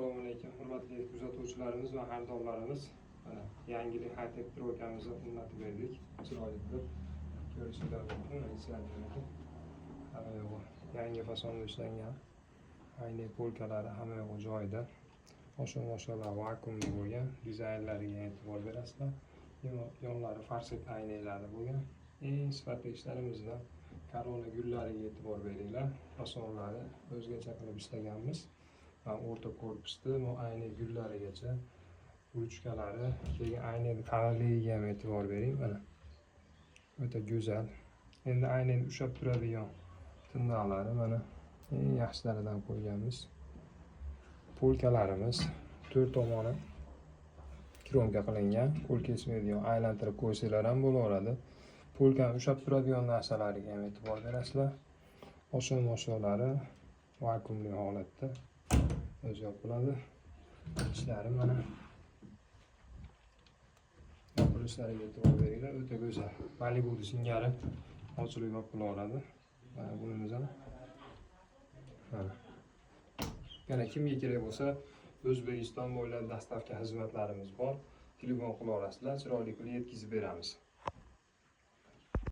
Assalomu alaykum hurmatli kuzatuvchilarimiz va xaridorlarimiz. Mana yangilik high-tech trokamizni o'rnatib berdik. Chiroyli qilib ko'rishinglar mumkin. Hamma yo'g'i yangi fasonda ishlangan. Ayni polkalari hamma yo'g'i joyida. Osha-moshalar vakuumli bo'lgan. Dizaynlariga e'tibor berasizlar. Yonlari farset aynalari bo'lgan. Eng sifatli ishlarimizdan Corona gullariga e'tibor beringlar. Fasonlari o'zgacha qilib ishlaganmiz. O'rta korpusda bu ayna gullarigacha ruchkalari, keyin ayna qalinligiga ham e'tibor bering. Mana o'ta go'zal. Endi aynani ushlab turadigan tirnoqlari mana eng yaxshilaridan qo'yganmiz. Polkalarimiz 4 tomoni kromka qilingan. Qo'l kesmaydigan aylantirib qo'ysanglar ham bo'laveradi. Polkani ushlab turadigan narsalariga ham e'tibor berasizlar. Osha-moshalari vakuumli holatda o'zi yopiladi. Ishlari mana yopilishlariga e'tibor beringlar. O'ta go'zal. Malibu singari ochilib yopilaveradi. Mana bunimiz ham. Yana kimga kerak bo'lsa, O'zbekiston bo'ylab dastavka xizmatlarimiz bor. Telefon qila olasizlar, chiroyli qilib yetkazib beramiz.